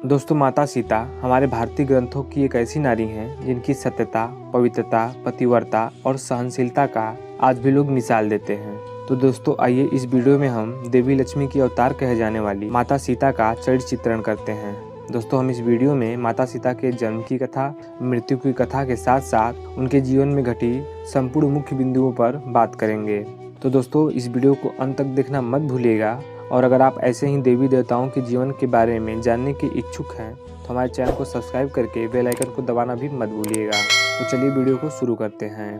दोस्तों, माता सीता हमारे भारतीय ग्रंथों की एक ऐसी नारी हैं जिनकी सत्यता, पवित्रता, पतिव्रता और सहनशीलता का आज भी लोग मिसाल देते हैं। तो दोस्तों, आइए इस वीडियो में हम देवी लक्ष्मी की अवतार कहे जाने वाली माता सीता का चरित्र चित्रण करते हैं। दोस्तों, हम इस वीडियो में माता सीता के जन्म की कथा, मृत्यु की कथा के साथ साथ उनके जीवन में घटी संपूर्ण मुख्य बिंदुओं पर बात करेंगे। तो दोस्तों, इस वीडियो को अंत तक देखना मत भूलिएगा। और अगर आप ऐसे ही देवी देवताओं के जीवन के बारे में जानने के इच्छुक हैं तो हमारे चैनल को सब्सक्राइब करके बेल आइकन को दबाना भी मत भूलिएगा। तो चलिए वीडियो को शुरू करते हैं।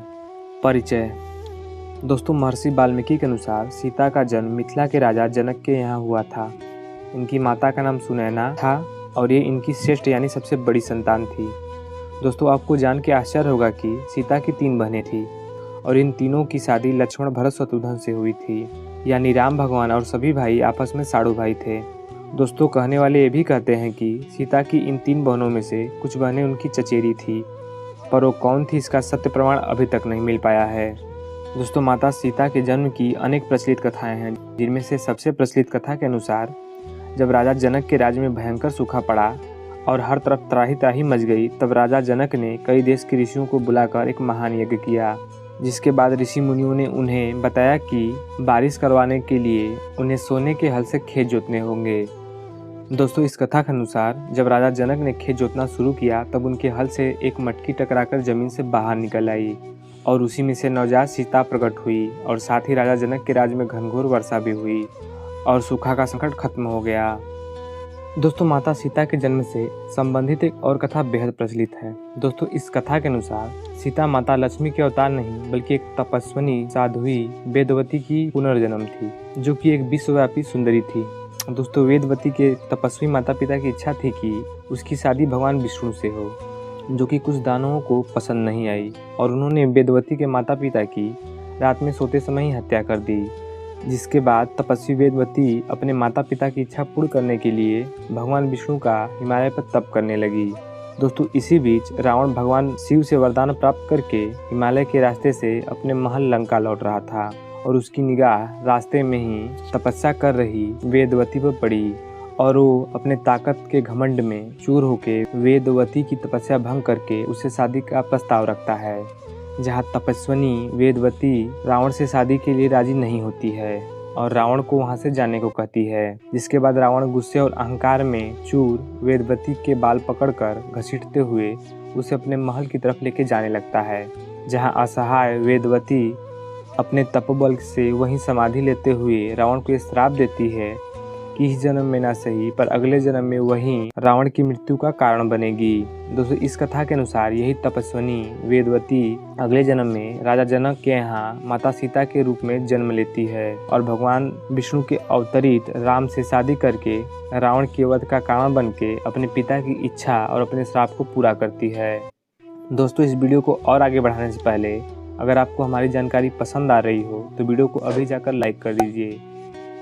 परिचय। दोस्तों, महर्षि वाल्मीकि के अनुसार सीता का जन्म मिथिला के राजा जनक के यहाँ हुआ था। इनकी माता का नाम सुनैना था और ये इनकी श्रेष्ठ यानी सबसे बड़ी संतान थी। दोस्तों, आपको जान के आश्चर्य होगा कि सीता की 3 बहनें थीं और इन तीनों की शादी लक्ष्मण, भरत, शत्रुघ्न से हुई थी, यानी राम भगवान और सभी भाई आपस में साड़ू भाई थे। दोस्तों, कहने वाले ये भी कहते हैं कि सीता की इन 3 बहनों में से कुछ बहनें उनकी चचेरी थी, पर वो कौन थी इसका सत्य प्रमाण अभी तक नहीं मिल पाया है। दोस्तों, माता सीता के जन्म की अनेक प्रचलित कथाएं हैं, जिनमें से सबसे प्रचलित कथा के अनुसार जब राजा जनक के राज्य में भयंकर सूखा पड़ा और हर तरफ त्राही त्राही मच गई, तब राजा जनक ने कई देश के ऋषियों को बुलाकर एक महान यज्ञ किया, जिसके बाद ऋषि मुनियों ने उन्हें बताया कि बारिश करवाने के लिए उन्हें सोने के हल से खेत जोतने होंगे। दोस्तों, इस कथा के अनुसार जब राजा जनक ने खेत जोतना शुरू किया, तब उनके हल से एक मटकी टकराकर जमीन से बाहर निकल आई और उसी में से नवजात सीता प्रकट हुई और साथ ही राजा जनक के राज्य में घनघोर वर्षा भी हुई और सूखा का संकट खत्म हो गया। दोस्तों, माता सीता के जन्म से संबंधित एक और कथा बेहद प्रचलित है। दोस्तों, इस कथा के अनुसार सीता माता लक्ष्मी के अवतार नहीं बल्कि एक तपस्विनी साध्वी वेदवती की पुनर्जन्म थी, जो कि एक विश्वव्यापी सुंदरी थी। दोस्तों, वेदवती के तपस्वी माता पिता की इच्छा थी कि उसकी शादी भगवान विष्णु से हो, जो कि कुछ दानवों को पसंद नहीं आई और उन्होंने वेदवती के माता पिता की रात में सोते समय ही हत्या कर दी। जिसके बाद तपस्वी वेदवती अपने माता पिता की इच्छा पूर्ण करने के लिए भगवान विष्णु का हिमालय पर तप करने लगी। दोस्तों, इसी बीच रावण भगवान शिव से वरदान प्राप्त करके हिमालय के रास्ते से अपने महल लंका लौट रहा था और उसकी निगाह रास्ते में ही तपस्या कर रही वेदवती पर पड़ी और वो अपने ताकत के घमंड में चूर होके वेदवती की तपस्या भंग करके उससे शादी का प्रस्ताव रखता है, जहाँ तपस्विनी वेदवती रावण से शादी के लिए राजी नहीं होती है और रावण को वहां से जाने को कहती है। जिसके बाद रावण गुस्से और अहंकार में चूर वेदवती के बाल पकड़कर घसीटते हुए उसे अपने महल की तरफ लेके जाने लगता है, जहां असहाय वेदवती अपने तपोबल से वहीं समाधि लेते हुए रावण को श्राप देती है कि इस जन्म में ना सही पर अगले जन्म में वही रावण की मृत्यु का कारण बनेगी। दोस्तों, इस कथा के अनुसार यही तपस्विनी वेदवती अगले जन्म में राजा जनक के यहाँ माता सीता के रूप में जन्म लेती है और भगवान विष्णु के अवतरित राम से शादी करके रावण के वध का कारण बन के अपने पिता की इच्छा और अपने श्राप को पूरा करती है। दोस्तों, इस वीडियो को और आगे बढ़ाने से पहले अगर आपको हमारी जानकारी पसंद आ रही हो तो वीडियो को अभी जाकर लाइक कर दीजिए,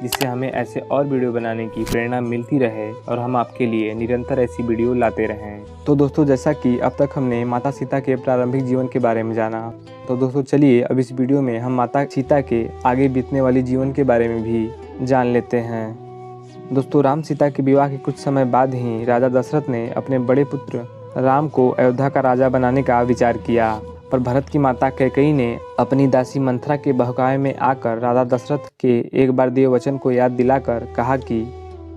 जिससे हमें ऐसे और वीडियो बनाने की प्रेरणा मिलती रहे और हम आपके लिए निरंतर ऐसी वीडियो लाते रहें। तो दोस्तों, जैसा कि अब तक हमने माता सीता के प्रारंभिक जीवन के बारे में जाना, तो दोस्तों चलिए अब इस वीडियो में हम माता सीता के आगे बीतने वाली जीवन के बारे में भी जान लेते हैं। दोस्तों, राम सीता के विवाह के कुछ समय बाद ही राजा दशरथ ने अपने बड़े पुत्र राम को अयोध्या का राजा बनाने का विचार किया, पर भरत की माता कैकेयी ने अपनी दासी मंथरा के बहकावे में आकर राजा दशरथ के एक बार दिए वचन को याद दिलाकर कहा कि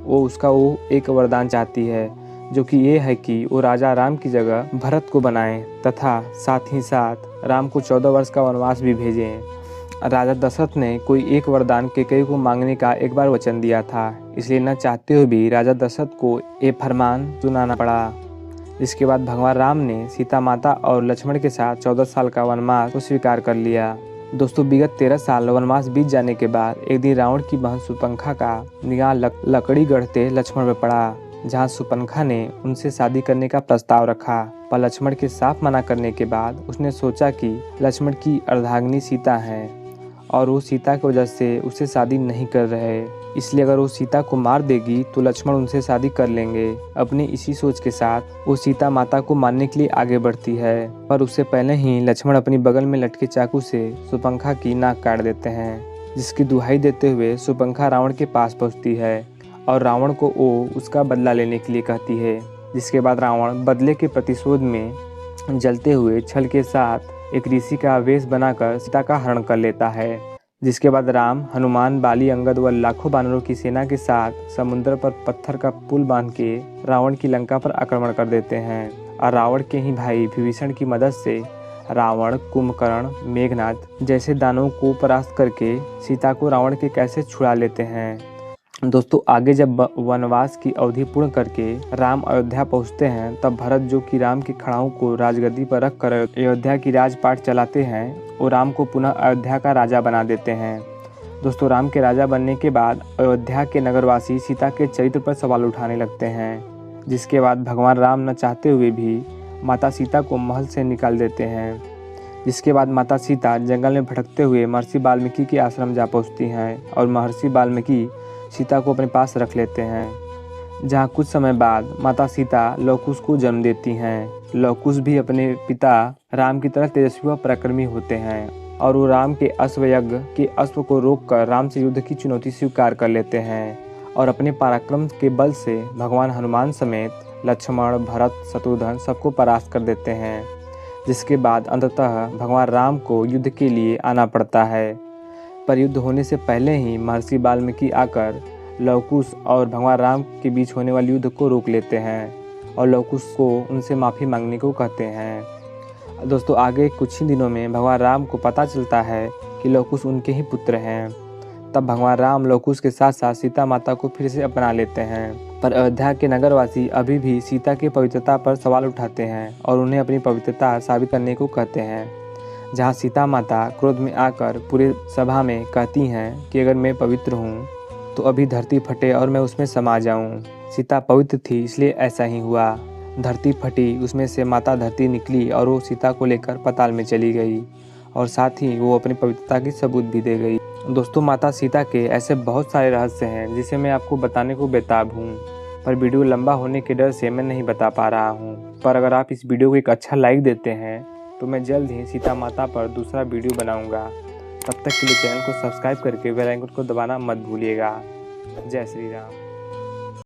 वो एक वरदान चाहती है, जो कि ये है कि वो राजा राम की जगह भरत को बनाएं तथा साथ ही साथ राम को 14 वर्ष का वनवास भी भेजें। राजा दशरथ ने कोई एक वरदान कैकेयी को मांगने का एक बार वचन दिया था, इसलिए न चाहते हुए भी राजा दशरथ को ये फरमान सुनाना पड़ा। जिसके बाद भगवान राम ने सीता माता और लक्ष्मण के साथ 14 साल का वनवास को स्वीकार कर लिया। दोस्तों, विगत 13 साल वनवास बीत जाने के बाद एक दिन रावण की बहन सुपंखा का निगाह लकड़ी गढ़ते लक्ष्मण में पड़ा, जहां सुपंखा ने उनसे शादी करने का प्रस्ताव रखा, पर लक्ष्मण के साफ मना करने के बाद उसने सोचा कि लक्ष्मण की अर्धांगिनी सीता है और वो सीता की वजह से उससे शादी नहीं कर रहे, इसलिए अगर वो सीता को मार देगी तो लक्ष्मण उनसे शादी कर लेंगे। अपनी इसी सोच के साथ वो सीता माता को मारने के लिए आगे बढ़ती है, पर उससे पहले ही लक्ष्मण अपनी बगल में लटके चाकू से सुपंखा की नाक काट देते हैं, जिसकी दुहाई देते हुए सुपंखा रावण के पास पहुंचती है और रावण को वो उसका बदला लेने के लिए कहती है। जिसके बाद रावण बदले के प्रतिशोध में जलते हुए छल के साथ एक ऋषि का वेश बनाकर सीता का हरण कर लेता है। जिसके बाद राम, हनुमान, बाली, अंगद व लाखों वानरों की सेना के साथ समुद्र पर पत्थर का पुल बांध के रावण की लंका पर आक्रमण कर देते हैं और रावण के ही भाई विभीषण की मदद से रावण, कुंभकर्ण, मेघनाद जैसे दानवों को परास्त करके सीता को रावण के कैसे छुड़ा लेते हैं। दोस्तों आगे जब वनवास की अवधि पूर्ण करके राम अयोध्या पहुंचते हैं, तब भरत, जो कि राम की खड़ाओं को राजगद्दी पर रखकर अयोध्या की राजपाट चलाते हैं, वो राम को पुनः अयोध्या का राजा बना देते हैं। दोस्तों राम के राजा बनने के बाद अयोध्या के नगरवासी सीता के चरित्र पर सवाल उठाने लगते हैं। जिसके बाद भगवान राम न चाहते हुए भी माता सीता को महल से निकाल देते हैं। जिसके बाद माता सीता जंगल में भटकते हुए महर्षि वाल्मीकि के आश्रम जा पहुँचती हैं और महर्षि वाल्मीकि सीता को अपने पास रख लेते हैं। जहाँ कुछ समय बाद माता सीता लवकुश को जन्म देती हैं। लवकुश भी अपने पिता राम की तरह तेजस्वी व पराक्रमी होते हैं और वो राम के अश्वयज्ञ के अश्व को रोककर राम से युद्ध की चुनौती स्वीकार कर लेते हैं और अपने पराक्रम के बल से भगवान हनुमान समेत लक्ष्मण, भरत, शत्रुघ्न सबको परास्त कर देते हैं। जिसके बाद अंततः भगवान राम को युद्ध के लिए आना पड़ता है, पर युद्ध होने से पहले ही महर्षि वाल्मीकि आकर लवकुश और भगवान राम के बीच होने वाले युद्ध को रोक लेते हैं और लवकुश को उनसे माफ़ी मांगने को कहते हैं। दोस्तों आगे कुछ ही दिनों में भगवान राम को पता चलता है कि लवकुश उनके ही पुत्र हैं। तब भगवान राम लवकुश के साथ साथ सीता माता को फिर से अपना लेते हैं, पर अयोध्या के नगरवासी अभी भी सीता की पवित्रता पर सवाल उठाते हैं और उन्हें अपनी पवित्रता साबित करने को कहते हैं। जहाँ सीता माता क्रोध में आकर पूरे सभा में कहती हैं कि अगर मैं पवित्र हूँ तो अभी धरती फटे और मैं उसमें समा जाऊँ। सीता पवित्र थी इसलिए ऐसा ही हुआ। धरती फटी, उसमें से माता धरती निकली और वो सीता को लेकर पाताल में चली गई और साथ ही वो अपनी पवित्रता की सबूत भी दे गई। दोस्तों माता सीता के ऐसे बहुत सारे रहस्य हैं जिसे मैं आपको बताने को बेताब हूँ, पर वीडियो लंबा होने के डर से मैं नहीं बता पा रहा हूँ। पर अगर आप इस वीडियो को एक अच्छा लाइक देते हैं तो मैं जल्द ही सीता माता पर दूसरा वीडियो बनाऊंगा। तब तक के लिए चैनल को सब्सक्राइब करके बेल आइकन को दबाना मत भूलिएगा। जय श्री राम।